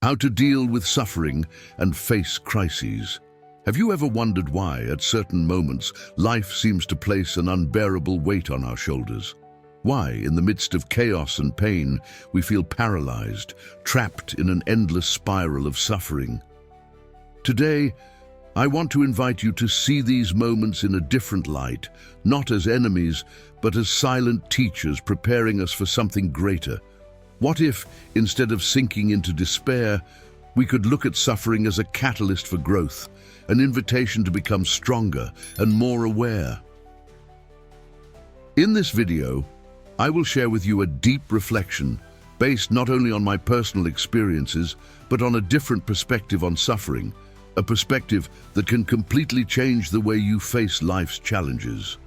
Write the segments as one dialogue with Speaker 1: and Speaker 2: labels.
Speaker 1: how to deal with suffering and face crises. Have you ever wondered why, at certain moments, life seems to place an unbearable weight on our shoulders? Why, in the midst of chaos and pain, we feel paralyzed, trapped in an endless spiral of suffering? Today, I want to invite you to see these moments in a different light, not as enemies, but as silent teachers preparing us for something greater. What if, instead of sinking into despair, we could look at suffering as a catalyst for growth, an invitation to become stronger and more aware? In this video, I will share with you a deep reflection based not only on my personal experiences, but on a different perspective on suffering, a perspective that can completely change the way you face life's challenges.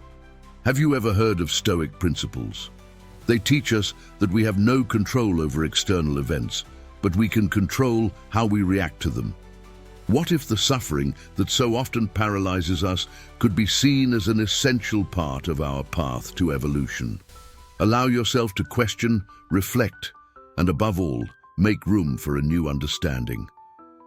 Speaker 1: Have you ever heard of Stoic principles? They teach us that we have no control over external events, but we can control how we react to them. What if the suffering that so often paralyzes us could be seen as an essential part of our path to evolution? Allow yourself to question, reflect, and above all, make room for a new understanding.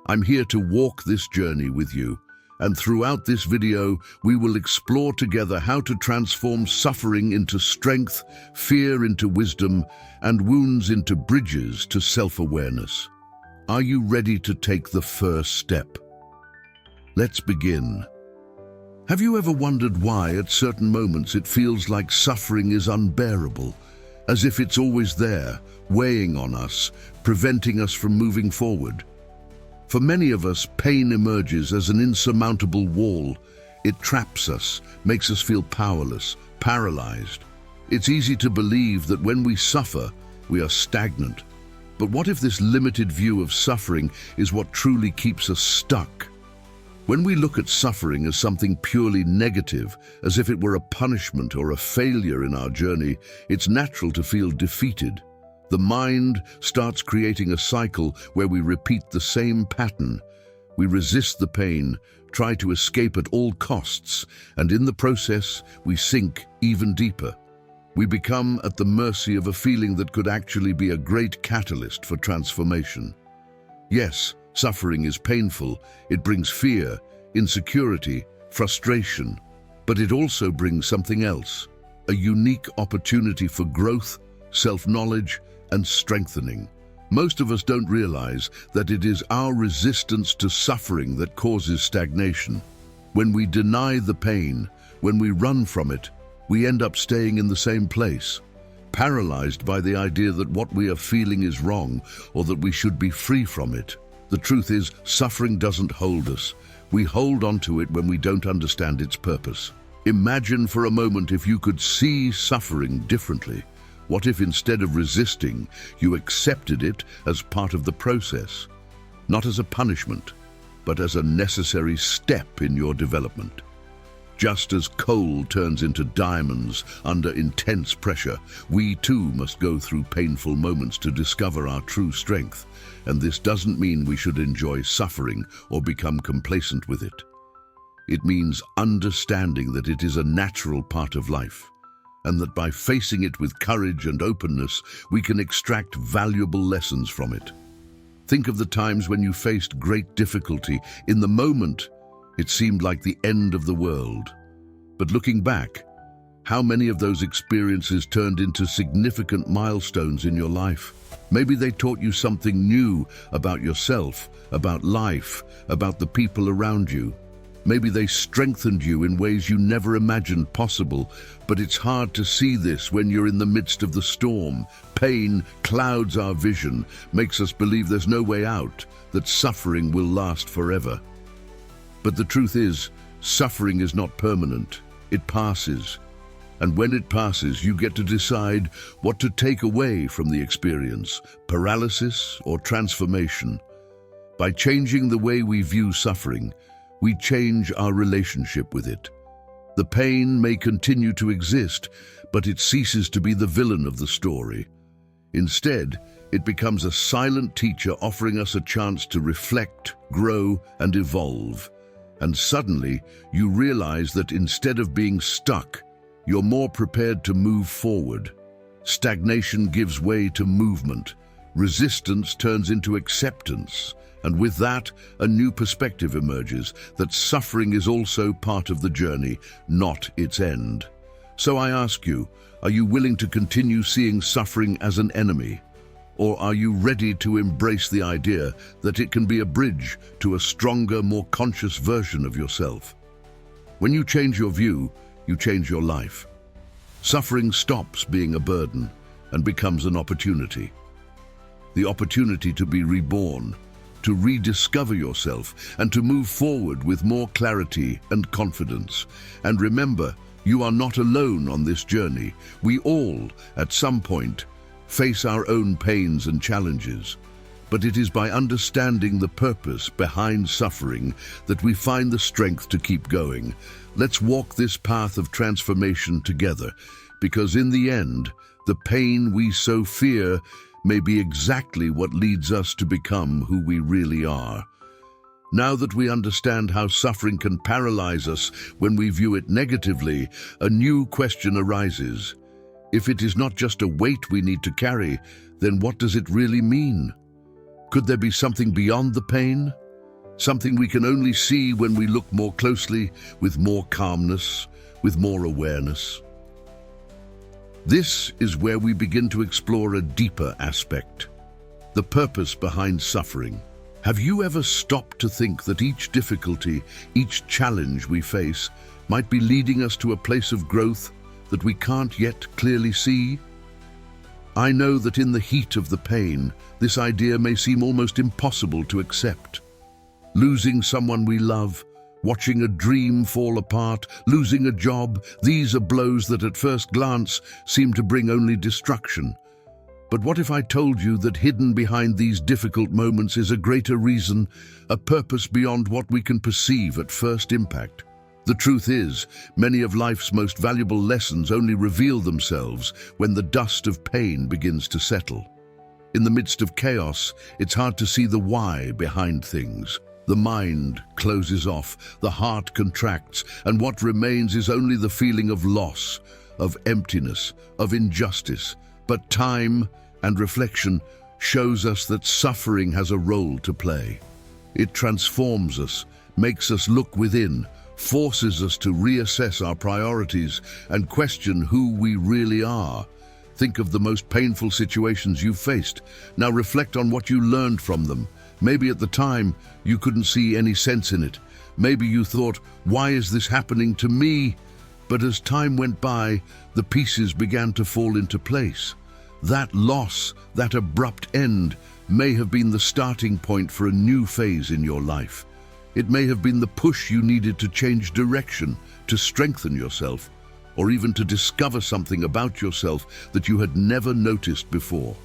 Speaker 1: I'm here to walk this journey with you, and throughout this video, we will explore together how to transform suffering into strength, fear into wisdom, and wounds into bridges to self-awareness. Are you ready to take the first step? Let's begin. Have you ever wondered why, at certain moments, it feels like suffering is unbearable, as if it's always there, weighing on us, preventing us from moving forward? For many of us, pain emerges as an insurmountable wall. It traps us, makes us feel powerless, paralyzed. It's easy to believe that when we suffer, we are stagnant. But what if this limited view of suffering is what truly keeps us stuck? When we look at suffering as something purely negative, as if it were a punishment or a failure in our journey, it's natural to feel defeated. The mind starts creating a cycle where we repeat the same pattern. We resist the pain, try to escape at all costs, and in the process, we sink even deeper. We become at the mercy of a feeling that could actually be a great catalyst for transformation. Yes, suffering is painful. It brings fear, insecurity, frustration, but it also brings something else, a unique opportunity for growth, self-knowledge, and strengthening. Most of us don't realize that it is our resistance to suffering that causes stagnation. When we deny the pain, when we run from it, we end up staying in the same place, paralyzed by the idea that what we are feeling is wrong or that we should be free from it. The truth is, suffering doesn't hold us. We hold on to it when we don't understand its purpose. Imagine for a moment if you could see suffering differently. What if instead of resisting, you accepted it as part of the process, not as a punishment, but as a necessary step in your development? Just as coal turns into diamonds under intense pressure, we too must go through painful moments to discover our true strength. And this doesn't mean we should enjoy suffering or become complacent with it. It means understanding that it is a natural part of life, and that by facing it with courage and openness, we can extract valuable lessons from it. Think of the times when you faced great difficulty. In the moment, it seemed like the end of the world. But looking back, how many of those experiences turned into significant milestones in your life? Maybe they taught you something new about yourself, about life, about the people around you. Maybe they strengthened you in ways you never imagined possible, but it's hard to see this when you're in the midst of the storm. Pain clouds our vision, makes us believe there's no way out, that suffering will last forever. But the truth is, suffering is not permanent. It passes. And when it passes, you get to decide what to take away from the experience, paralysis or transformation. By changing the way we view suffering, we change our relationship with it. The pain may continue to exist, but it ceases to be the villain of the story. Instead, it becomes a silent teacher offering us a chance to reflect, grow, and evolve. And suddenly, you realize that instead of being stuck, you're more prepared to move forward. Stagnation gives way to movement. Resistance turns into acceptance, and with that, a new perspective emerges that suffering is also part of the journey, not its end. So I ask you, are you willing to continue seeing suffering as an enemy? Or are you ready to embrace the idea that it can be a bridge to a stronger, more conscious version of yourself? When you change your view, you change your life. Suffering stops being a burden and becomes an opportunity. The opportunity to be reborn, to rediscover yourself, and to move forward with more clarity and confidence. And remember, you are not alone on this journey. We all, at some point, face our own pains and challenges. But it is by understanding the purpose behind suffering that we find the strength to keep going. Let's walk this path of transformation together, because in the end, the pain we so fear may be exactly what leads us to become who we really are. Now that we understand how suffering can paralyze us when we view it negatively, a new question arises. If it is not just a weight we need to carry, then what does it really mean? Could there be something beyond the pain? Something we can only see when we look more closely, with more calmness, with more awareness? This is where we begin to explore a deeper aspect, the purpose behind suffering. Have you ever stopped to think that each difficulty, each challenge we face, might be leading us to a place of growth that we can't yet clearly see? I know that in the heat of the pain, this idea may seem almost impossible to accept. Losing someone we love, watching a dream fall apart, losing a job, these are blows that at first glance seem to bring only destruction. But what if I told you that hidden behind these difficult moments is a greater reason, a purpose beyond what we can perceive at first impact? The truth is, many of life's most valuable lessons only reveal themselves when the dust of pain begins to settle. In the midst of chaos, it's hard to see the why behind things. The mind closes off, the heart contracts, and what remains is only the feeling of loss, of emptiness, of injustice. But time and reflection shows us that suffering has a role to play. It transforms us, makes us look within, forces us to reassess our priorities and question who we really are. Think of the most painful situations you've faced. Now reflect on what you learned from them. Maybe at the time, you couldn't see any sense in it. Maybe you thought, why is this happening to me? But as time went by, the pieces began to fall into place. That loss, that abrupt end, may have been the starting point for a new phase in your life. It may have been the push you needed to change direction, to strengthen yourself, or even to discover something about yourself that you had never noticed before.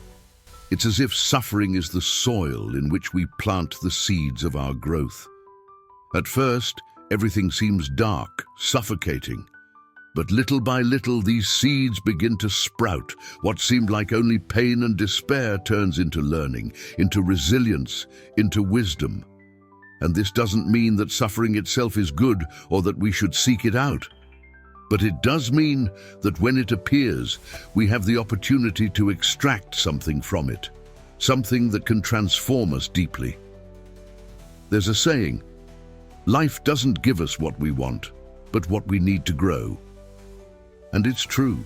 Speaker 1: It's as if suffering is the soil in which we plant the seeds of our growth. At first, everything seems dark, suffocating. But little by little, these seeds begin to sprout. What seemed like only pain and despair turns into learning, into resilience, into wisdom. And this doesn't mean that suffering itself is good or that we should seek it out. But it does mean that when it appears, we have the opportunity to extract something from it, something that can transform us deeply. There's a saying, life doesn't give us what we want, but what we need to grow. And it's true.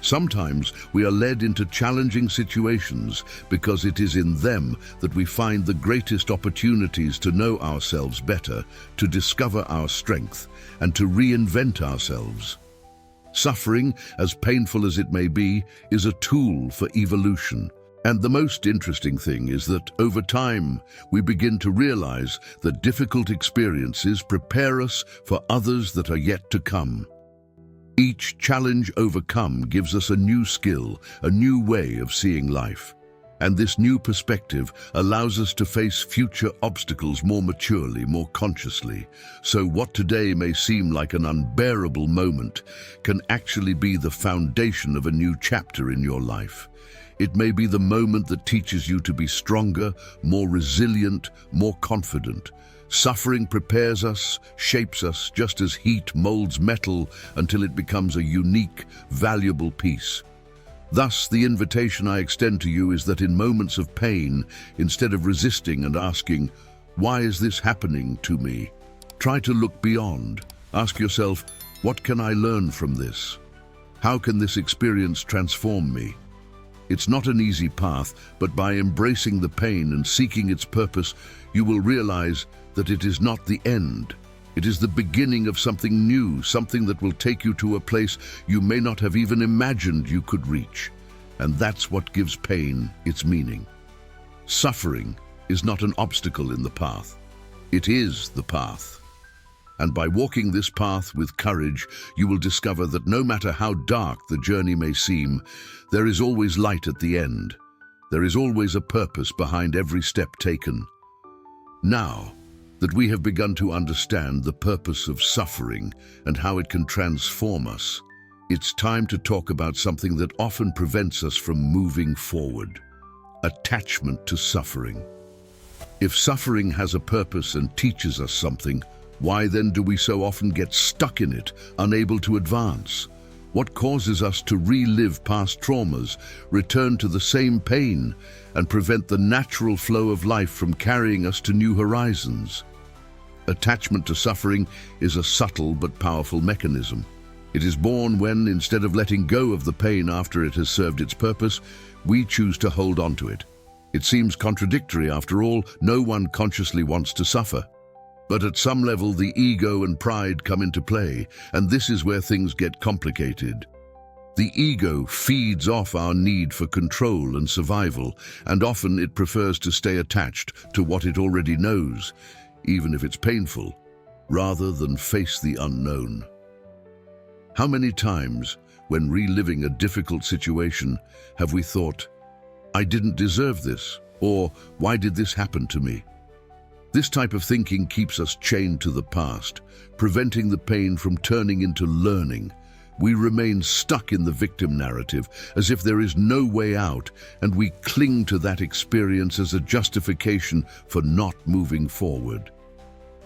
Speaker 1: Sometimes we are led into challenging situations because it is in them that we find the greatest opportunities to know ourselves better, to discover our strength, and to reinvent ourselves. Suffering, as painful as it may be, is a tool for evolution. And the most interesting thing is that, over time, we begin to realize that difficult experiences prepare us for others that are yet to come. Each challenge overcome gives us a new skill, a new way of seeing life. And this new perspective allows us to face future obstacles more maturely, more consciously. So what today may seem like an unbearable moment can actually be the foundation of a new chapter in your life. It may be the moment that teaches you to be stronger, more resilient, more confident. Suffering prepares us, shapes us, just as heat molds metal until it becomes a unique, valuable piece. Thus, the invitation I extend to you is that in moments of pain, instead of resisting and asking, "Why is this happening to me?" try to look beyond. Ask yourself, what can I learn from this? How can this experience transform me? It's not an easy path, but by embracing the pain and seeking its purpose, you will realize that it is not the end. It is the beginning of something new, something that will take you to a place you may not have even imagined you could reach. And that's what gives pain its meaning. Suffering is not an obstacle in the path. It is the path. And by walking this path with courage, you will discover that no matter how dark the journey may seem, there is always light at the end. There is always a purpose behind every step taken. Now that we have begun to understand the purpose of suffering and how it can transform us, it's time to talk about something that often prevents us from moving forward: attachment to suffering. If suffering has a purpose and teaches us something, why then do we so often get stuck in it, unable to advance? What causes us to relive past traumas, return to the same pain, and prevent the natural flow of life from carrying us to new horizons? Attachment to suffering is a subtle but powerful mechanism. It is born when, instead of letting go of the pain after it has served its purpose, we choose to hold on to it. It seems contradictory. After all, no one consciously wants to suffer. But at some level, the ego and pride come into play, and this is where things get complicated. The ego feeds off our need for control and survival, and often it prefers to stay attached to what it already knows, even if it's painful, rather than face the unknown. How many times, when reliving a difficult situation, have we thought, "I didn't deserve this," or "Why did this happen to me?" This type of thinking keeps us chained to the past, preventing the pain from turning into learning. We remain stuck in the victim narrative, as if there is no way out, and we cling to that experience as a justification for not moving forward.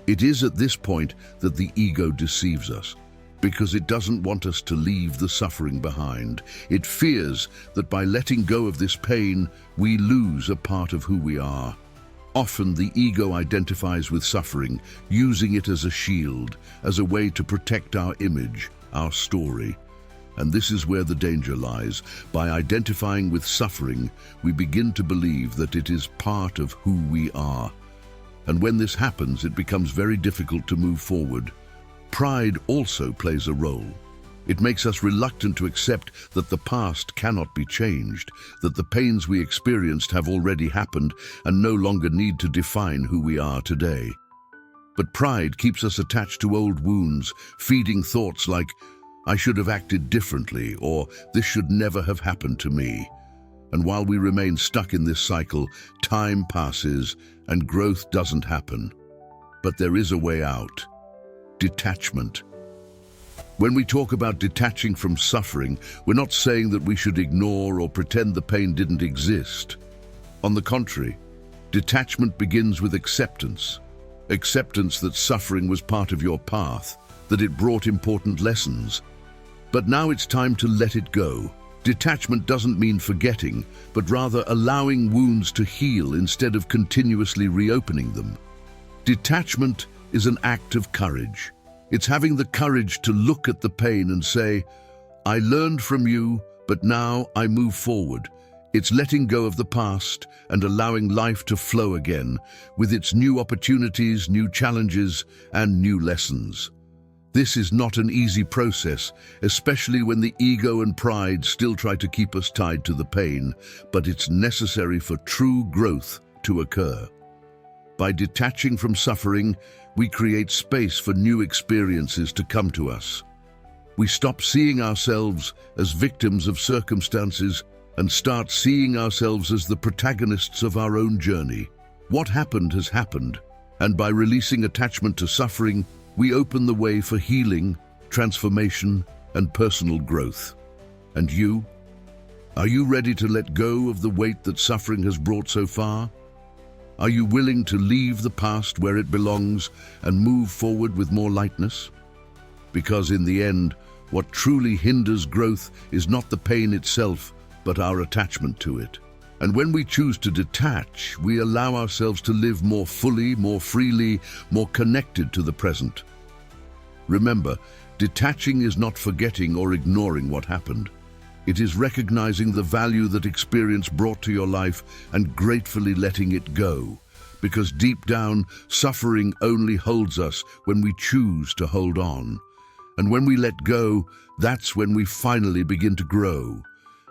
Speaker 1: It is at this point that the ego deceives us, because it doesn't want us to leave the suffering behind. It fears that by letting go of this pain, we lose a part of who we are. Often the ego identifies with suffering, using it as a shield, as a way to protect our image, our story. And this is where the danger lies. By identifying with suffering, we begin to believe that it is part of who we are. And when this happens, it becomes very difficult to move forward. Pride also plays a role. It makes us reluctant to accept that the past cannot be changed, that the pains we experienced have already happened and no longer need to define who we are today. But pride keeps us attached to old wounds, feeding thoughts like, "I should have acted differently," or "This should never have happened to me." And while we remain stuck in this cycle, time passes and growth doesn't happen. But there is a way out: detachment. When we talk about detaching from suffering, we're not saying that we should ignore or pretend the pain didn't exist. On the contrary, detachment begins with acceptance. Acceptance that suffering was part of your path, that it brought important lessons. But now it's time to let it go. Detachment doesn't mean forgetting, but rather allowing wounds to heal instead of continuously reopening them. Detachment is an act of courage. It's having the courage to look at the pain and say, "I learned from you, but now I move forward." It's letting go of the past and allowing life to flow again, with its new opportunities, new challenges, and new lessons. This is not an easy process, especially when the ego and pride still try to keep us tied to the pain, but it's necessary for true growth to occur. By detaching from suffering, we create space for new experiences to come to us. We stop seeing ourselves as victims of circumstances and start seeing ourselves as the protagonists of our own journey. What happened has happened, and by releasing attachment to suffering, we open the way for healing, transformation, and personal growth. And you? Are you ready to let go of the weight that suffering has brought so far? Are you willing to leave the past where it belongs and move forward with more lightness? Because in the end, what truly hinders growth is not the pain itself, but our attachment to it. And when we choose to detach, we allow ourselves to live more fully, more freely, more connected to the present. Remember, detaching is not forgetting or ignoring what happened. It is recognizing the value that experience brought to your life and gratefully letting it go. Because deep down, suffering only holds us when we choose to hold on. And when we let go, that's when we finally begin to grow.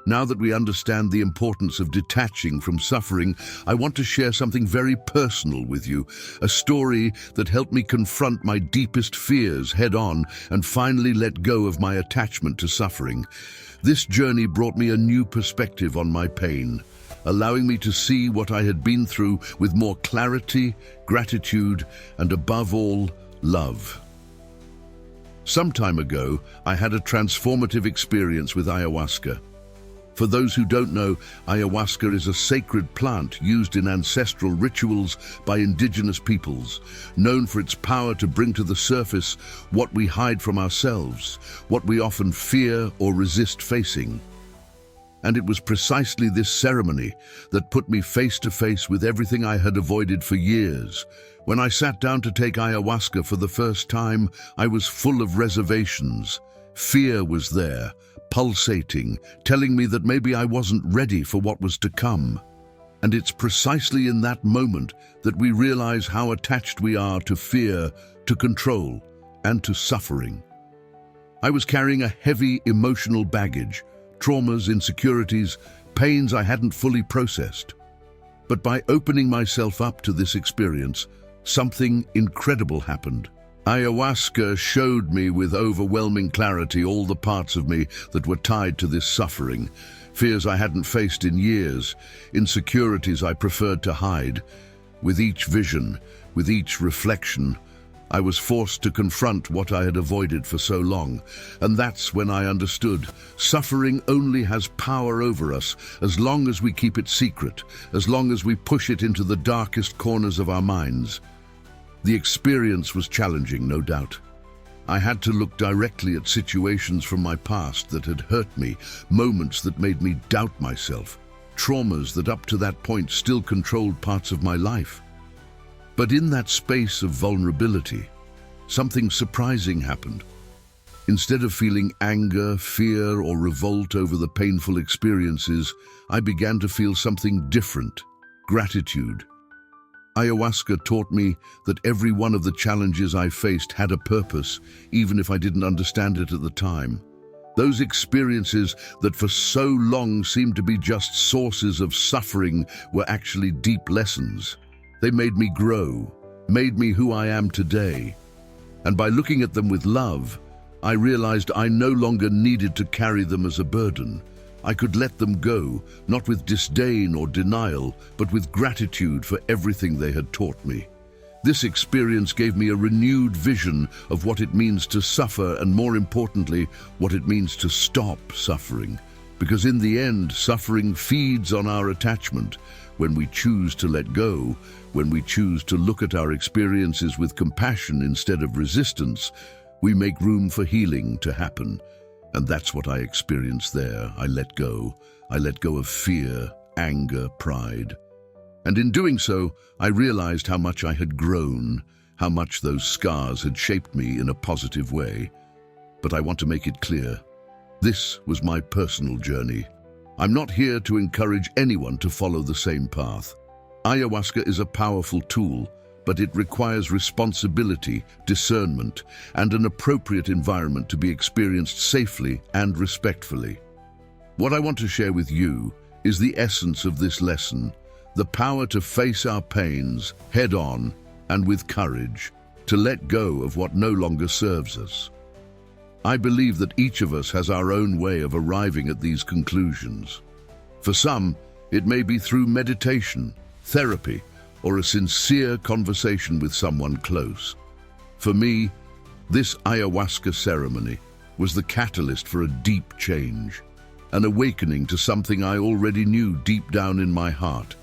Speaker 1: Now that we understand the importance of detaching from suffering, I want to share something very personal with you, a story that helped me confront my deepest fears head-on and finally let go of my attachment to suffering. This journey brought me a new perspective on my pain, allowing me to see what I had been through with more clarity, gratitude, and above all, love. Some time ago, I had a transformative experience with ayahuasca. For those who don't know, ayahuasca is a sacred plant used in ancestral rituals by indigenous peoples, known for its power to bring to the surface what we hide from ourselves, what we often fear or resist facing. And it was precisely this ceremony that put me face to face with everything I had avoided for years. When I sat down to take ayahuasca for the first time, I was full of reservations. Fear was there, pulsating, telling me that maybe I wasn't ready for what was to come. And it's precisely in that moment that we realize how attached we are to fear, to control, and to suffering. I was carrying a heavy emotional baggage, traumas, insecurities, pains I hadn't fully processed. But by opening myself up to this experience, something incredible happened. Ayahuasca showed me with overwhelming clarity all the parts of me that were tied to this suffering, fears I hadn't faced in years, insecurities I preferred to hide. With each vision, with each reflection, I was forced to confront what I had avoided for so long, and that's when I understood suffering only has power over us as long as we keep it secret, as long as we push it into the darkest corners of our minds. The experience was challenging, no doubt. I had to look directly at situations from my past that had hurt me, moments that made me doubt myself, traumas that up to that point still controlled parts of my life. But in that space of vulnerability, something surprising happened. Instead of feeling anger, fear, or revolt over the painful experiences, I began to feel something different: gratitude. Ayahuasca taught me that every one of the challenges I faced had a purpose, even if I didn't understand it at the time. Those experiences that for so long seemed to be just sources of suffering were actually deep lessons. They made me grow, made me who I am today. And by looking at them with love, I realized I no longer needed to carry them as a burden. I could let them go, not with disdain or denial, but with gratitude for everything they had taught me. This experience gave me a renewed vision of what it means to suffer and, more importantly, what it means to stop suffering. Because in the end, suffering feeds on our attachment. When we choose to let go, when we choose to look at our experiences with compassion instead of resistance, we make room for healing to happen. And that's what I experienced there. I let go. I let go of fear, anger, pride. And in doing so, I realized how much I had grown, how much those scars had shaped me in a positive way. But I want to make it clear, this was my personal journey. I'm not here to encourage anyone to follow the same path. Ayahuasca is a powerful tool, but it requires responsibility, discernment, and an appropriate environment to be experienced safely and respectfully. What I want to share with you is the essence of this lesson, the power to face our pains head-on and with courage, to let go of what no longer serves us. I believe that each of us has our own way of arriving at these conclusions. For some, it may be through meditation, therapy, or a sincere conversation with someone close. For me, this ayahuasca ceremony was the catalyst for a deep change, an awakening to something I already knew deep down in my heart,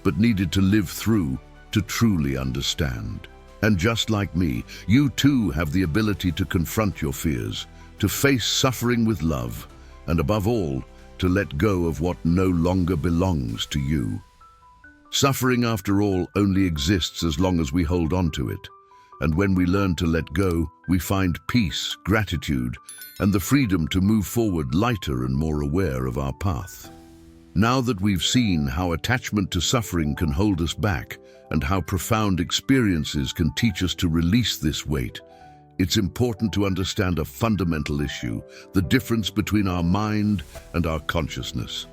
Speaker 1: but needed to live through to truly understand. And just like me, you too have the ability to confront your fears, to face suffering with love, and above all, to let go of what no longer belongs to you. Suffering, after all, only exists as long as we hold on to it. And when we learn to let go, we find peace, gratitude, and the freedom to move forward lighter and more aware of our path. Now that we've seen how attachment to suffering can hold us back and how profound experiences can teach us to release this weight, it's important to understand a fundamental issue: the difference between our mind and our consciousness.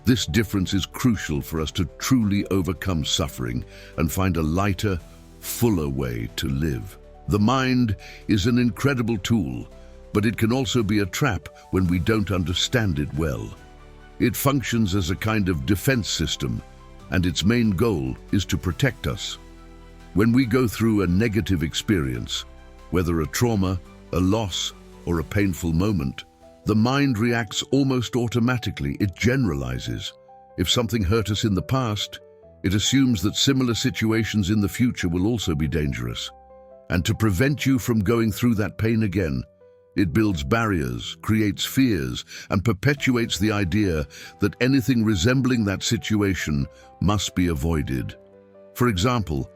Speaker 1: This difference is crucial for us to truly overcome suffering and find a lighter, fuller way to live. The mind is an incredible tool, but it can also be a trap when we don't understand it well. It functions as a kind of defense system, and its main goal is to protect us. When we go through a negative experience, whether a trauma, a loss, or a painful moment, the mind reacts almost automatically. It generalizes. If something hurt us in the past, it assumes that similar situations in the future will also be dangerous. And to prevent you from going through that pain again, it builds barriers, creates fears, and perpetuates the idea that anything resembling that situation must be avoided. For example,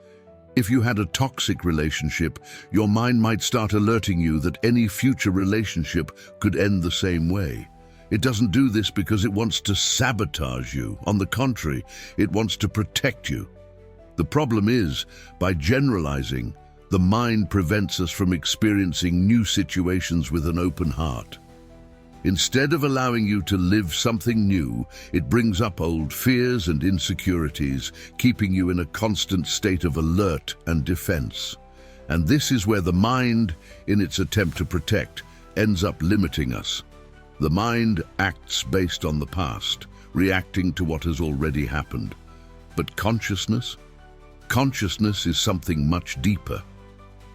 Speaker 1: if you had a toxic relationship, your mind might start alerting you that any future relationship could end the same way. It doesn't do this because it wants to sabotage you. On the contrary, it wants to protect you. The problem is, by generalizing, the mind prevents us from experiencing new situations with an open heart. Instead of allowing you to live something new, it brings up old fears and insecurities, keeping you in a constant state of alert and defense. And this is where the mind, in its attempt to protect, ends up limiting us. The mind acts based on the past, reacting to what has already happened. But consciousness? Consciousness is something much deeper.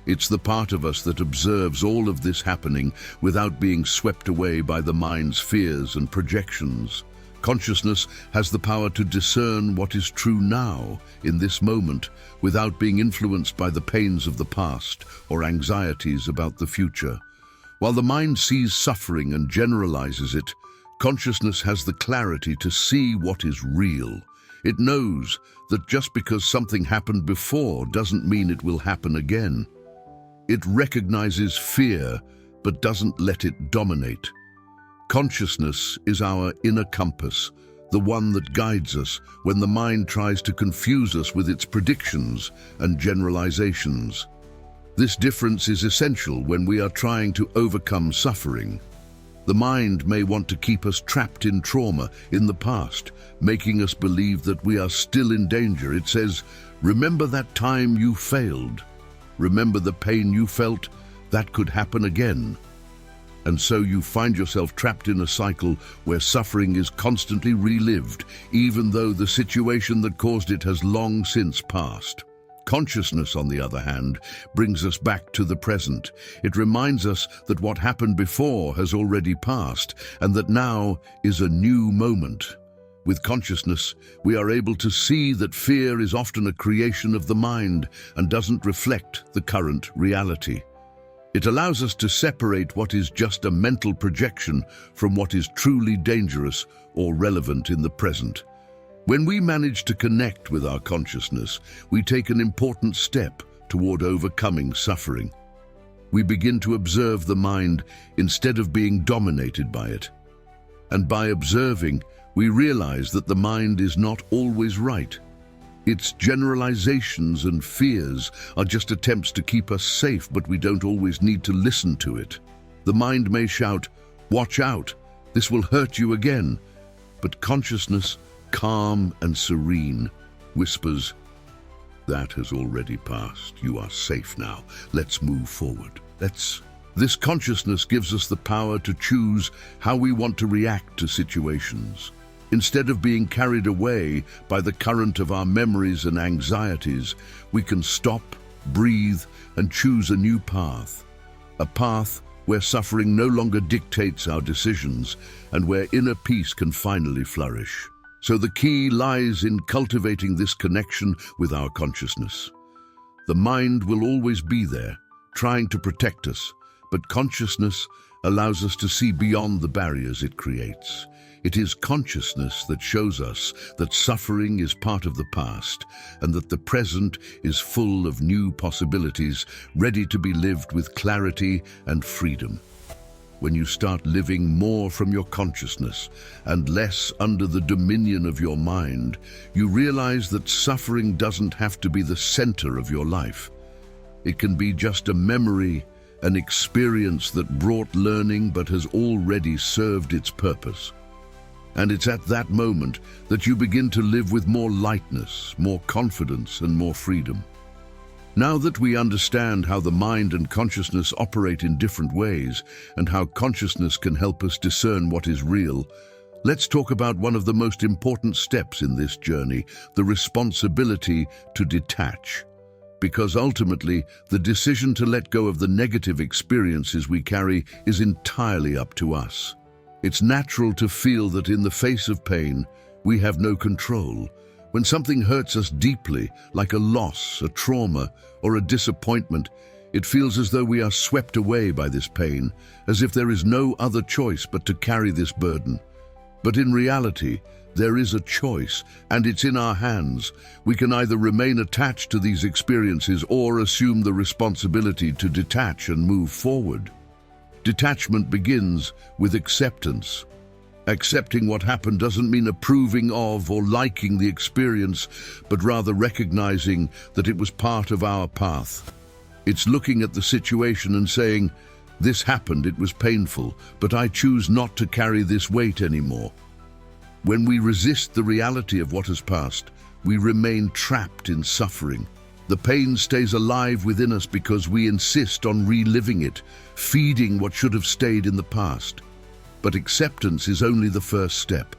Speaker 1: It's the part of us that observes all of this happening without being swept away by the mind's fears and projections. Consciousness has the power to discern what is true now, in this moment, without being influenced by the pains of the past or anxieties about the future. While the mind sees suffering and generalizes it, consciousness has the clarity to see what is real. It knows that just because something happened before doesn't mean it will happen again. It recognizes fear, but doesn't let it dominate. Consciousness is our inner compass, the one that guides us when the mind tries to confuse us with its predictions and generalizations. This difference is essential when we are trying to overcome suffering. The mind may want to keep us trapped in trauma in the past, making us believe that we are still in danger. It says, "Remember that time you failed. Remember the pain you felt. That could happen again." And so you find yourself trapped in a cycle where suffering is constantly relived, even though the situation that caused it has long since passed. Consciousness, on the other hand, brings us back to the present. It reminds us that what happened before has already passed, and that now is a new moment. With consciousness, we are able to see that fear is often a creation of the mind and doesn't reflect the current reality. It allows us to separate what is just a mental projection from what is truly dangerous or relevant in the present. When we manage to connect with our consciousness, we take an important step toward overcoming suffering. We begin to observe the mind instead of being dominated by it. And by observing, we realize that the mind is not always right. Its generalizations and fears are just attempts to keep us safe, but we don't always need to listen to it. The mind may shout, "Watch out, this will hurt you again." But consciousness, calm and serene, whispers, "That has already passed. You are safe now. Let's move forward. This consciousness gives us the power to choose how we want to react to situations. Instead of being carried away by the current of our memories and anxieties, we can stop, breathe, and choose a new path. A path where suffering no longer dictates our decisions and where inner peace can finally flourish. So the key lies in cultivating this connection with our consciousness. The mind will always be there, trying to protect us, but consciousness allows us to see beyond the barriers it creates. It is consciousness that shows us that suffering is part of the past and that the present is full of new possibilities, ready to be lived with clarity and freedom. When you start living more from your consciousness and less under the dominion of your mind, you realize that suffering doesn't have to be the center of your life. It can be just a memory, an experience that brought learning but has already served its purpose. And it's at that moment that you begin to live with more lightness, more confidence, and more freedom. Now that we understand how the mind and consciousness operate in different ways and how consciousness can help us discern what is real, let's talk about one of the most important steps in this journey, the responsibility to detach. Because ultimately, the decision to let go of the negative experiences we carry is entirely up to us. It's natural to feel that in the face of pain, we have no control. When something hurts us deeply, like a loss, a trauma, or a disappointment, it feels as though we are swept away by this pain, as if there is no other choice but to carry this burden. But in reality, there is a choice, and it's in our hands. We can either remain attached to these experiences or assume the responsibility to detach and move forward. Detachment begins with acceptance. Accepting what happened doesn't mean approving of or liking the experience, but rather recognizing that it was part of our path. It's looking at the situation and saying, "This happened, it was painful, but I choose not to carry this weight anymore." When we resist the reality of what has passed, we remain trapped in suffering. The pain stays alive within us because we insist on reliving it, feeding what should have stayed in the past. But acceptance is only the first step.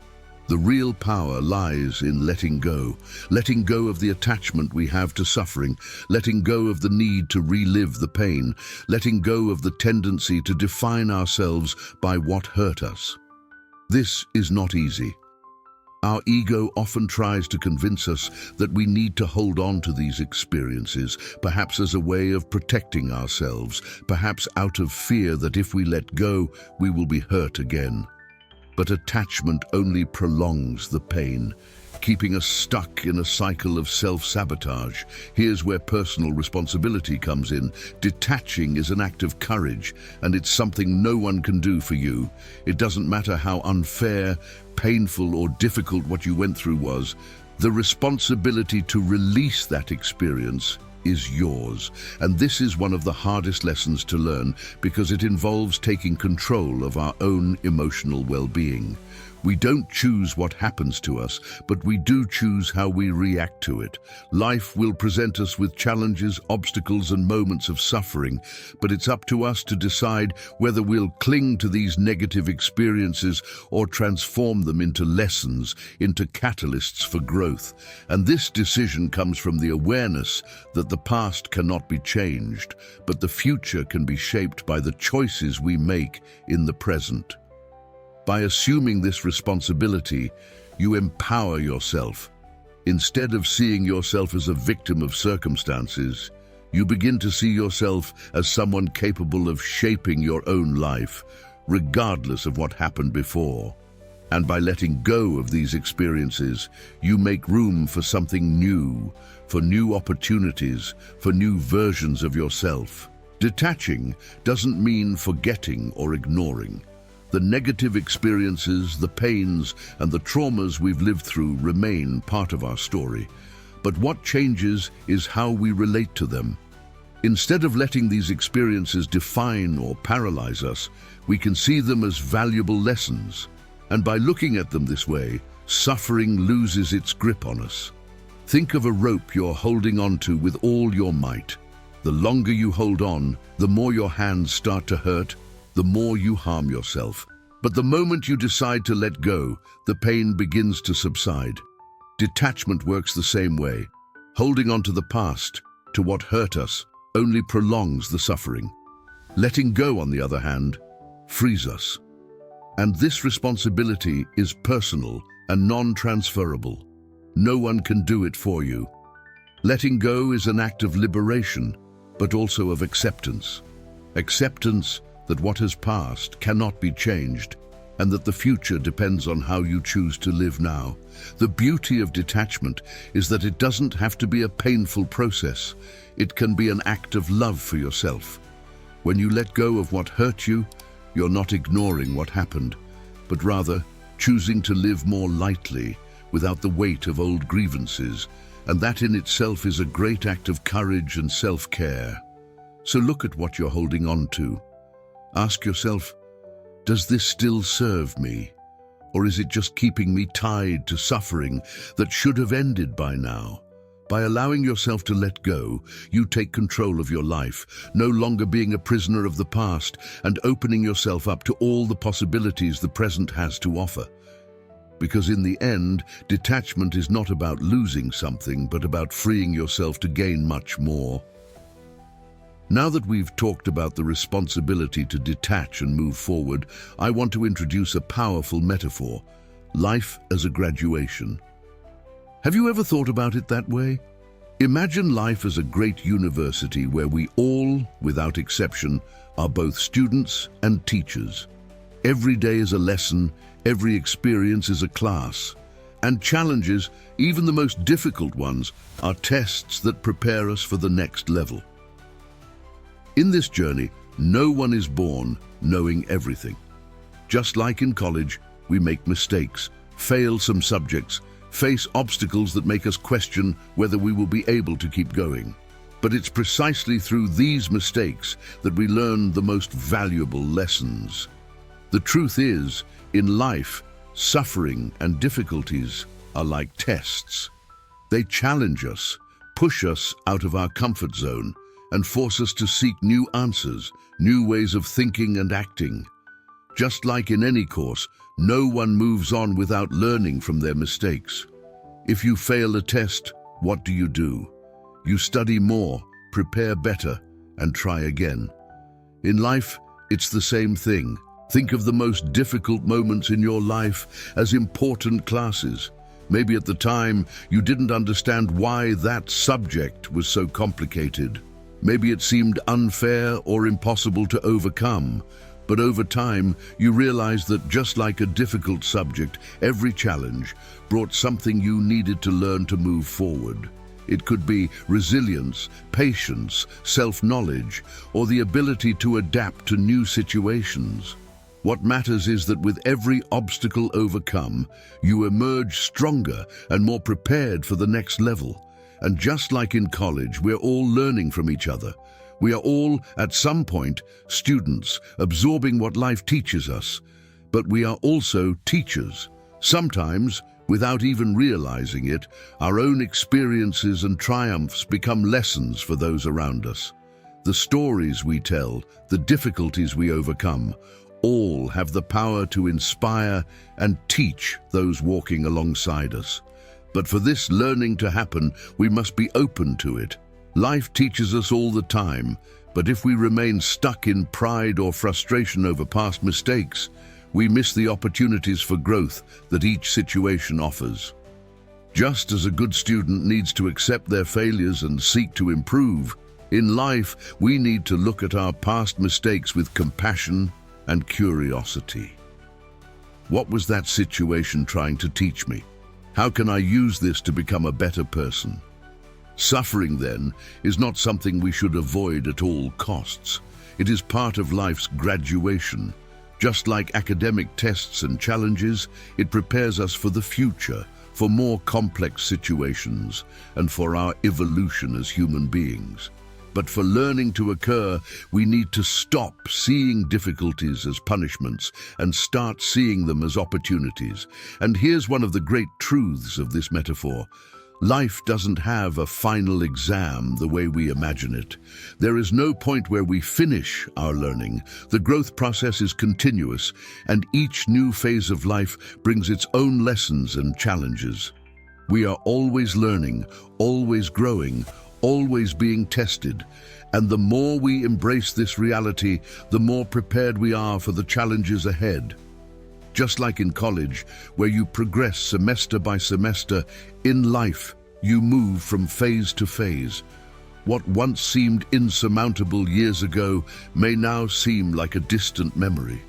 Speaker 1: The real power lies in letting go of the attachment we have to suffering, letting go of the need to relive the pain, letting go of the tendency to define ourselves by what hurt us. This is not easy. Our ego often tries to convince us that we need to hold on to these experiences, perhaps as a way of protecting ourselves, perhaps out of fear that if we let go, we will be hurt again. But attachment only prolongs the pain, keeping us stuck in a cycle of self-sabotage. Here's where personal responsibility comes in. Detaching is an act of courage, and it's something no one can do for you. It doesn't matter how unfair, painful, or difficult what you went through was. The responsibility to release that experience is yours. And this is one of the hardest lessons to learn because it involves taking control of our own emotional well-being. We don't choose what happens to us, but we do choose how we react to it. Life will present us with challenges, obstacles, and moments of suffering, but it's up to us to decide whether we'll cling to these negative experiences or transform them into lessons, into catalysts for growth. And this decision comes from the awareness that the past cannot be changed, but the future can be shaped by the choices we make in the present. By assuming this responsibility, you empower yourself. Instead of seeing yourself as a victim of circumstances, you begin to see yourself as someone capable of shaping your own life, regardless of what happened before. And by letting go of these experiences, you make room for something new, for new opportunities, for new versions of yourself. Detaching doesn't mean forgetting or ignoring. The negative experiences, the pains, and the traumas we've lived through remain part of our story. But what changes is how we relate to them. Instead of letting these experiences define or paralyze us, we can see them as valuable lessons. And by looking at them this way, suffering loses its grip on us. Think of a rope you're holding onto with all your might. The longer you hold on, the more your hands start to hurt, the more you harm yourself. But the moment you decide to let go, the pain begins to subside. Detachment works the same way. Holding on to the past, to what hurt us, only prolongs the suffering. Letting go, on the other hand, frees us. And this responsibility is personal and non-transferable. No one can do it for you. Letting go is an act of liberation, but also of acceptance. Acceptance that what has passed cannot be changed, and that the future depends on how you choose to live now. The beauty of detachment is that it doesn't have to be a painful process. It can be an act of love for yourself. When you let go of what hurt you, you're not ignoring what happened, but rather choosing to live more lightly, without the weight of old grievances, and that in itself is a great act of courage and self-care. So look at what you're holding on to. Ask yourself, does this still serve me? Or is it just keeping me tied to suffering that should have ended by now? By allowing yourself to let go, you take control of your life, no longer being a prisoner of the past and opening yourself up to all the possibilities the present has to offer. Because in the end, detachment is not about losing something, but about freeing yourself to gain much more. Now that we've talked about the responsibility to detach and move forward, I want to introduce a powerful metaphor: life as a graduation. Have you ever thought about it that way? Imagine life as a great university where we all, without exception, are both students and teachers. Every day is a lesson, every experience is a class, and challenges, even the most difficult ones, are tests that prepare us for the next level. In this journey, no one is born knowing everything. Just like in college, we make mistakes, fail some subjects, face obstacles that make us question whether we will be able to keep going. But it's precisely through these mistakes that we learn the most valuable lessons. The truth is, in life, suffering and difficulties are like tests. They challenge us, push us out of our comfort zone, and force us to seek new answers, new ways of thinking and acting. Just like in any course, no one moves on without learning from their mistakes. If you fail a test, what do? You study more, prepare better, and try again. In life, it's the same thing. Think of the most difficult moments in your life as important classes. Maybe at the time you didn't understand why that subject was so complicated. Maybe it seemed unfair or impossible to overcome. But over time, you realized that just like a difficult subject, every challenge brought something you needed to learn to move forward. It could be resilience, patience, self-knowledge, or the ability to adapt to new situations. What matters is that with every obstacle overcome, you emerge stronger and more prepared for the next level. And just like in college, we're all learning from each other. We are all, at some point, students, absorbing what life teaches us. But we are also teachers. Sometimes, without even realizing it, our own experiences and triumphs become lessons for those around us. The stories we tell, the difficulties we overcome, all have the power to inspire and teach those walking alongside us. But for this learning to happen, we must be open to it. Life teaches us all the time, but if we remain stuck in pride or frustration over past mistakes, we miss the opportunities for growth that each situation offers. Just as a good student needs to accept their failures and seek to improve, in life we need to look at our past mistakes with compassion and curiosity. What was that situation trying to teach me? How can I use this to become a better person? Suffering, then, is not something we should avoid at all costs. It is part of life's graduation. Just like academic tests and challenges, it prepares us for the future, for more complex situations, and for our evolution as human beings. But for learning to occur, we need to stop seeing difficulties as punishments and start seeing them as opportunities. And here's one of the great truths of this metaphor. Life doesn't have a final exam the way we imagine it. There is no point where we finish our learning. The growth process is continuous, and each new phase of life brings its own lessons and challenges. We are always learning, always growing, always being tested, and the more we embrace this reality, the more prepared we are for the challenges ahead. Just like in college, where you progress semester by semester, in life, you move from phase to phase. What once seemed insurmountable years ago may now seem like a distant memory.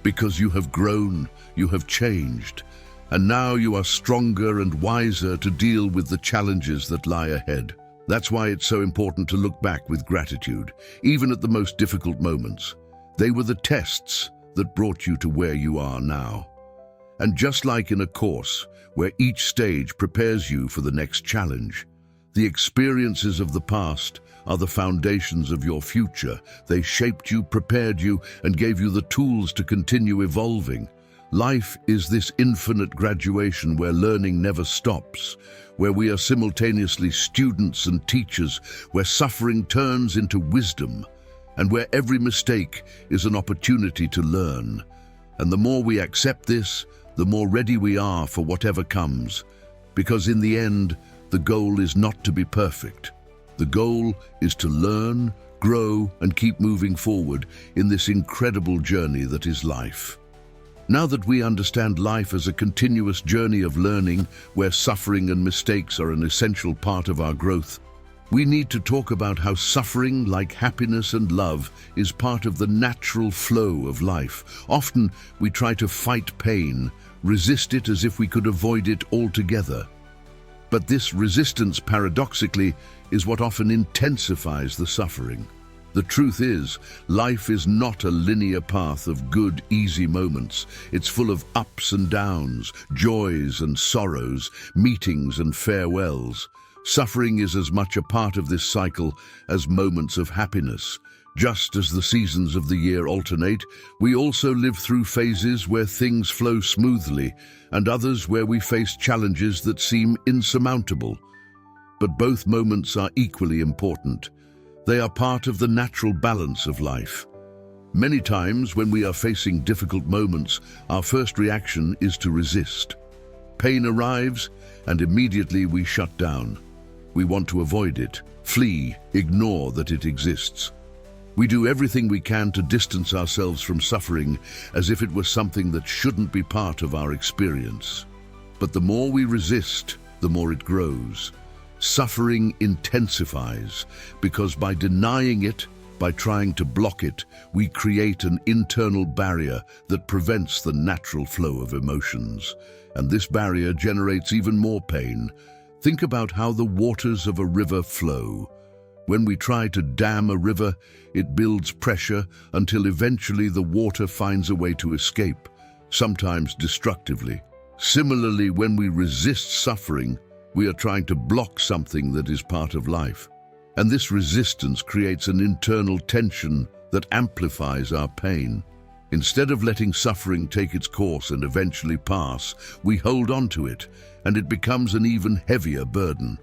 Speaker 1: because you have grown, you have changed, and now you are stronger and wiser to deal with the challenges that lie ahead. That's why it's so important to look back with gratitude, even at the most difficult moments. They were the tests that brought you to where you are now. And just like in a course, where each stage prepares you for the next challenge, the experiences of the past are the foundations of your future. They shaped you, prepared you, and gave you the tools to continue evolving. Life is this infinite graduation where learning never stops, where we are simultaneously students and teachers, where suffering turns into wisdom, and where every mistake is an opportunity to learn. And the more we accept this, the more ready we are for whatever comes. Because in the end, the goal is not to be perfect. The goal is to learn, grow, and keep moving forward in this incredible journey that is life. Now that we understand life as a continuous journey of learning, where suffering and mistakes are an essential part of our growth, we need to talk about how suffering, like happiness and love, is part of the natural flow of life. Often, we try to fight pain, resist it as if we could avoid it altogether. But this resistance, paradoxically, is what often intensifies the suffering. The truth is, life is not a linear path of good, easy moments. It's full of ups and downs, joys and sorrows, meetings and farewells. Suffering is as much a part of this cycle as moments of happiness. Just as the seasons of the year alternate, we also live through phases where things flow smoothly and others where we face challenges that seem insurmountable. But both moments are equally important. They are part of the natural balance of life. Many times when we are facing difficult moments, our first reaction is to resist. Pain arrives and immediately we shut down. We want to avoid it, flee, ignore that it exists. We do everything we can to distance ourselves from suffering as if it was something that shouldn't be part of our experience. But the more we resist, the more it grows. Suffering intensifies because by denying it, by trying to block it, we create an internal barrier that prevents the natural flow of emotions. And this barrier generates even more pain. Think about how the waters of a river flow. When we try to dam a river, it builds pressure until eventually the water finds a way to escape, sometimes destructively. Similarly, when we resist suffering, we are trying to block something that is part of life. And this resistance creates an internal tension that amplifies our pain. Instead of letting suffering take its course and eventually pass, we hold on to it, and it becomes an even heavier burden.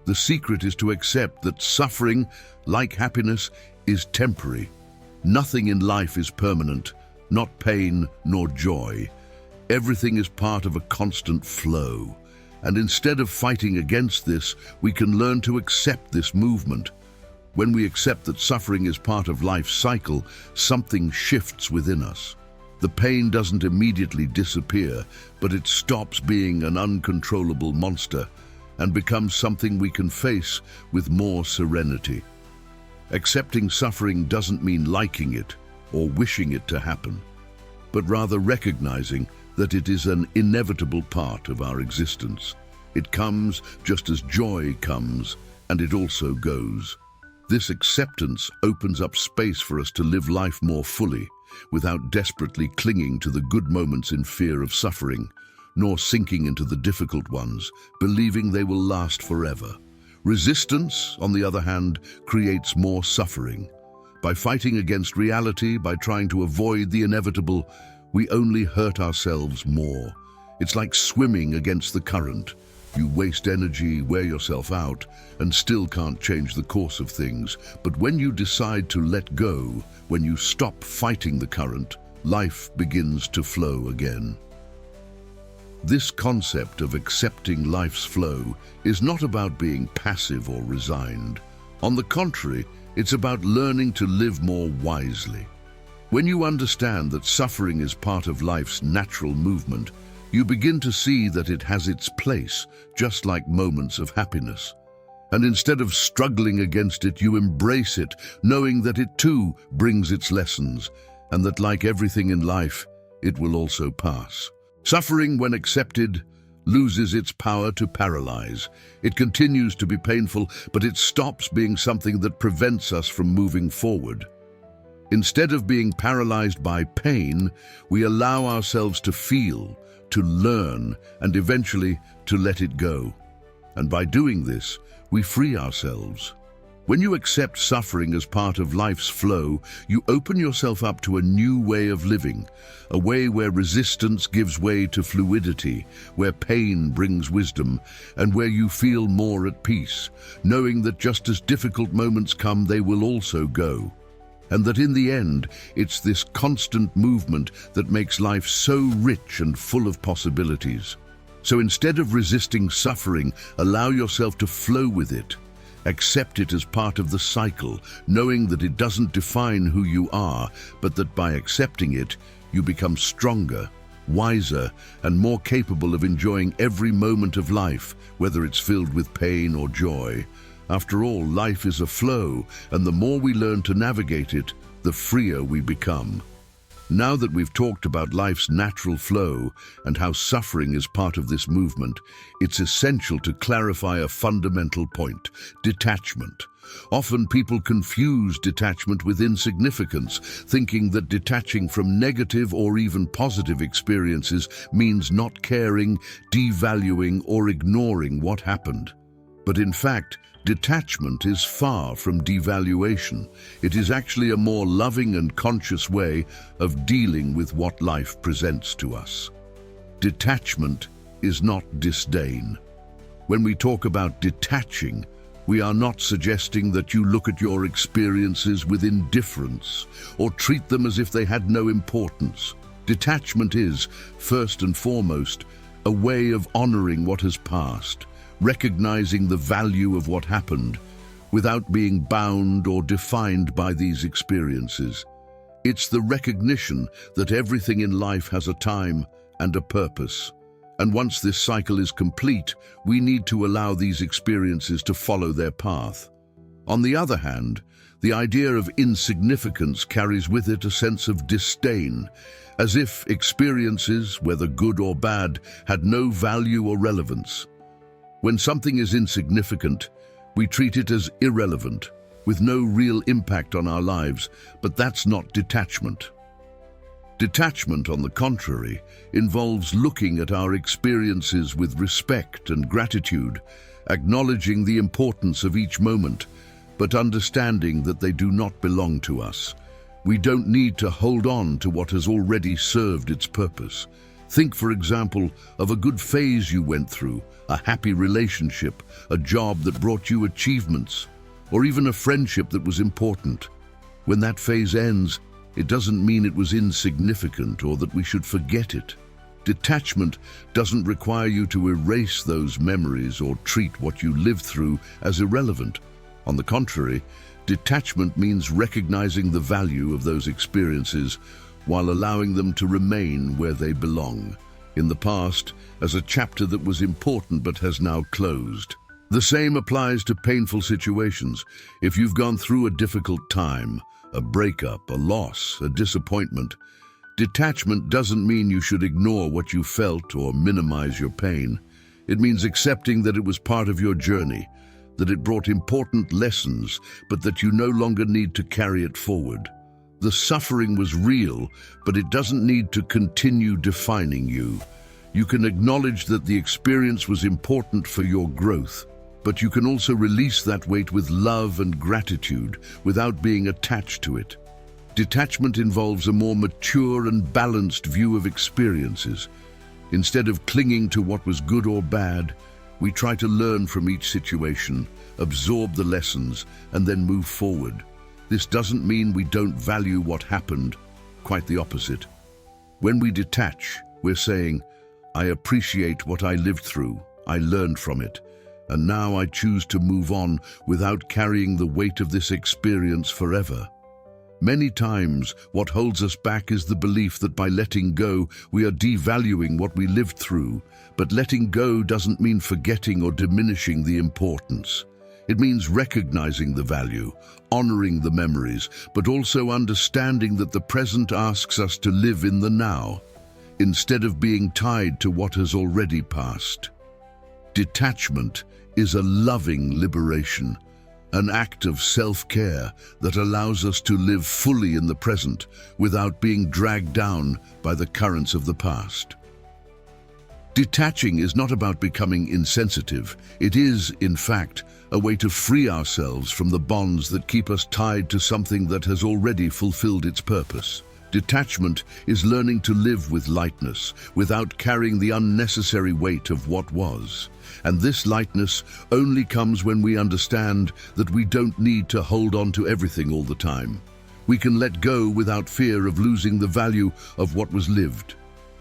Speaker 1: The secret is to accept that suffering, like happiness, is temporary. Nothing in life is permanent, not pain nor joy. Everything is part of a constant flow. And instead of fighting against this, we can learn to accept this movement. When we accept that suffering is part of life's cycle, something shifts within us. The pain doesn't immediately disappear, but it stops being an uncontrollable monster and becomes something we can face with more serenity. Accepting suffering doesn't mean liking it or wishing it to happen, but rather recognizing that it is an inevitable part of our existence. It comes just as joy comes, and it also goes. This acceptance opens up space for us to live life more fully, without desperately clinging to the good moments in fear of suffering, nor sinking into the difficult ones, believing they will last forever. Resistance, on the other hand, creates more suffering. By fighting against reality, by trying to avoid the inevitable, we only hurt ourselves more. It's like swimming against the current. You waste energy, wear yourself out, and still can't change the course of things. But when you decide to let go, when you stop fighting the current, life begins to flow again. This concept of accepting life's flow is not about being passive or resigned. On the contrary, it's about learning to live more wisely. When you understand that suffering is part of life's natural movement, you begin to see that it has its place, just like moments of happiness. And instead of struggling against it, you embrace it, knowing that it too brings its lessons, and that like everything in life, it will also pass. Suffering, when accepted, loses its power to paralyze. It continues to be painful, but it stops being something that prevents us from moving forward. Instead of being paralyzed by pain, we allow ourselves to feel, to learn, and eventually to let it go. And by doing this, we free ourselves. When you accept suffering as part of life's flow, you open yourself up to a new way of living, a way where resistance gives way to fluidity, where pain brings wisdom, and where you feel more at peace, knowing that just as difficult moments come, they will also go. And that in the end, it's this constant movement that makes life so rich and full of possibilities. So instead of resisting suffering, allow yourself to flow with it. Accept it as part of the cycle, knowing that it doesn't define who you are, but that by accepting it, you become stronger, wiser, and more capable of enjoying every moment of life, whether it's filled with pain or joy. After all, life is a flow, and the more we learn to navigate it, the freer we become. Now that we've talked about life's natural flow and how suffering is part of this movement, it's essential to clarify a fundamental point: detachment. Often people confuse detachment with insignificance, thinking that detaching from negative or even positive experiences means not caring, devaluing, or ignoring what happened. But in fact, detachment is far from devaluation. It is actually a more loving and conscious way of dealing with what life presents to us. Detachment is not disdain. When we talk about detaching, we are not suggesting that you look at your experiences with indifference or treat them as if they had no importance. Detachment is, first and foremost, a way of honoring what has passed, recognizing the value of what happened without being bound or defined by these experiences. It's the recognition that everything in life has a time and a purpose. And once this cycle is complete, we need to allow these experiences to follow their path. On the other hand, the idea of insignificance carries with it a sense of disdain, as if experiences, whether good or bad, had no value or relevance. When something is insignificant, we treat it as irrelevant, with no real impact on our lives, but that's not detachment. Detachment, on the contrary, involves looking at our experiences with respect and gratitude, acknowledging the importance of each moment, but understanding that they do not belong to us. We don't need to hold on to what has already served its purpose. Think, for example, of a good phase you went through, a happy relationship, a job that brought you achievements, or even a friendship that was important. When that phase ends, it doesn't mean it was insignificant or that we should forget it. Detachment doesn't require you to erase those memories or treat what you lived through as irrelevant. On the contrary, detachment means recognizing the value of those experiences while allowing them to remain where they belong, in the past, as a chapter that was important but has now closed. The same applies to painful situations. If you've gone through a difficult time, a breakup, a loss, a disappointment, detachment doesn't mean you should ignore what you felt or minimize your pain. It means accepting that it was part of your journey, that it brought important lessons, but that you no longer need to carry it forward. The suffering was real, but it doesn't need to continue defining you. You can acknowledge that the experience was important for your growth, but you can also release that weight with love and gratitude without being attached to it. Detachment involves a more mature and balanced view of experiences. Instead of clinging to what was good or bad, we try to learn from each situation, absorb the lessons, and then move forward. This doesn't mean we don't value what happened, quite the opposite. When we detach, we're saying, I appreciate what I lived through, I learned from it, and now I choose to move on without carrying the weight of this experience forever. Many times, what holds us back is the belief that by letting go, we are devaluing what we lived through. But letting go doesn't mean forgetting or diminishing the importance. It means recognizing the value, honoring the memories, but also understanding that the present asks us to live in the now. instead of being tied to what has already passed. Detachment is a loving liberation, an act of self-care that allows us to live fully in the present without being dragged down by the currents of the past. Detaching is not about becoming insensitive. It is, in fact, a way to free ourselves from the bonds that keep us tied to something that has already fulfilled its purpose. Detachment is learning to live with lightness, without carrying the unnecessary weight of what was. And this lightness only comes when we understand that we don't need to hold on to everything all the time. We can let go without fear of losing the value of what was lived.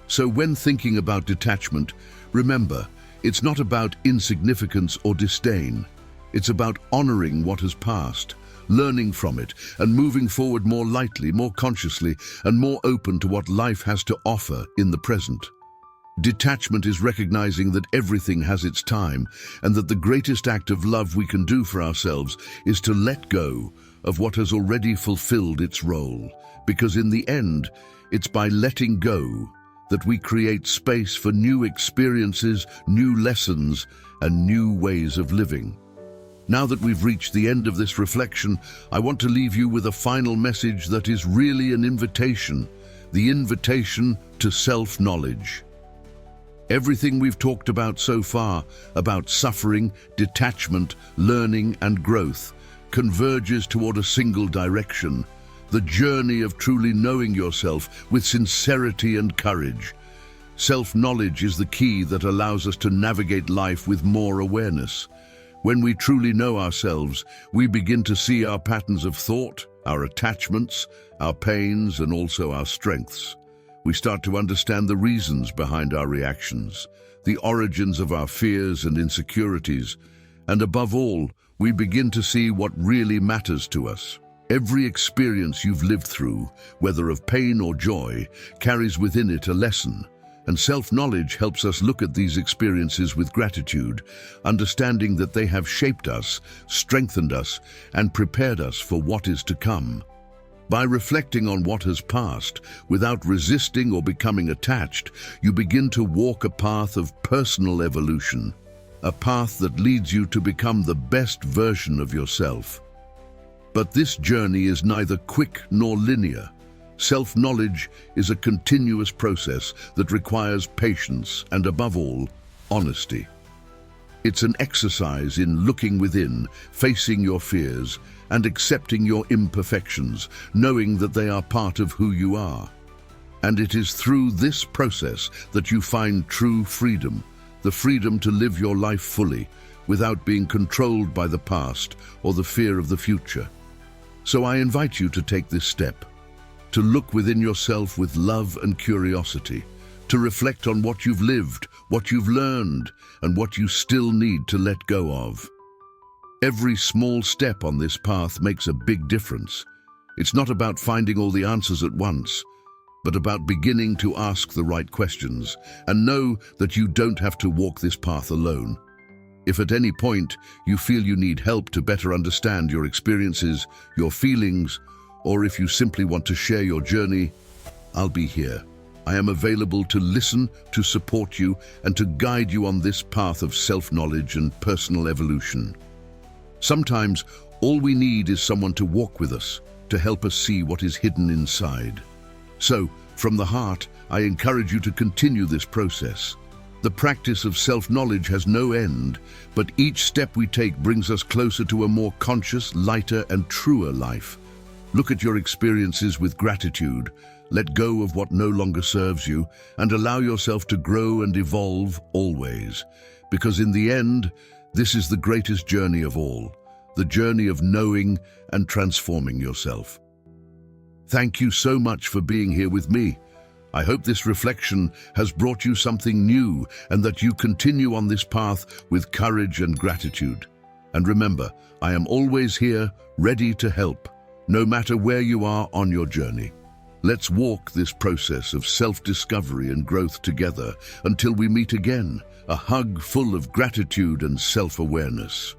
Speaker 1: So when thinking about detachment, remember, it's not about insignificance or disdain. It's about honoring what has passed, learning from it, and moving forward more lightly, more consciously, and more open to what life has to offer in the present. Detachment is recognizing that everything has its time, and that the greatest act of love we can do for ourselves is to let go of what has already fulfilled its role. Because in the end, it's by letting go that we create space for new experiences, new lessons, and new ways of living. Now that we've reached the end of this reflection, I want to leave you with a final message that is really an invitation, the invitation to self-knowledge. Everything we've talked about so far, about suffering, detachment, learning, and growth, converges toward a single direction: the journey of truly knowing yourself with sincerity and courage. Self-knowledge is the key that allows us to navigate life with more awareness. When we truly know ourselves, we begin to see our patterns of thought, our attachments, our pains, and also our strengths. We start to understand the reasons behind our reactions, the origins of our fears and insecurities, and above all, we begin to see what really matters to us. Every experience you've lived through, whether of pain or joy, carries within it a lesson, and self-knowledge helps us look at these experiences with gratitude, understanding that they have shaped us, strengthened us, and prepared us for what is to come. By reflecting on what has passed, without resisting or becoming attached, you begin to walk a path of personal evolution, a path that leads you to become the best version of yourself. But this journey is neither quick nor linear. Self-knowledge is a continuous process that requires patience and, above all, honesty. It's an exercise in looking within, facing your fears, and accepting your imperfections, knowing that they are part of who you are. And it is through this process that you find true freedom, the freedom to live your life fully, without being controlled by the past or the fear of the future. So I invite you to take this step, to look within yourself with love and curiosity, to reflect on what you've lived, what you've learned, and what you still need to let go of. Every small step on this path makes a big difference. It's not about finding all the answers at once, but about beginning to ask the right questions, and know that you don't have to walk this path alone. If at any point you feel you need help to better understand your experiences, your feelings, or if you simply want to share your journey, I'll be here. I am available to listen, to support you, and to guide you on this path of self-knowledge and personal evolution. Sometimes, all we need is someone to walk with us, to help us see what is hidden inside. So, from the heart, I encourage you to continue this process. The practice of self-knowledge has no end, but each step we take brings us closer to a more conscious, lighter, and truer life. Look at your experiences with gratitude, let go of what no longer serves you, and allow yourself to grow and evolve always. Because in the end, this is the greatest journey of all, the journey of knowing and transforming yourself. Thank you so much for being here with me. I hope this reflection has brought you something new and that you continue on this path with courage and gratitude. And remember, I am always here, ready to help, no matter where you are on your journey. Let's walk this process of self-discovery and growth together until we meet again, a hug full of gratitude and self-awareness.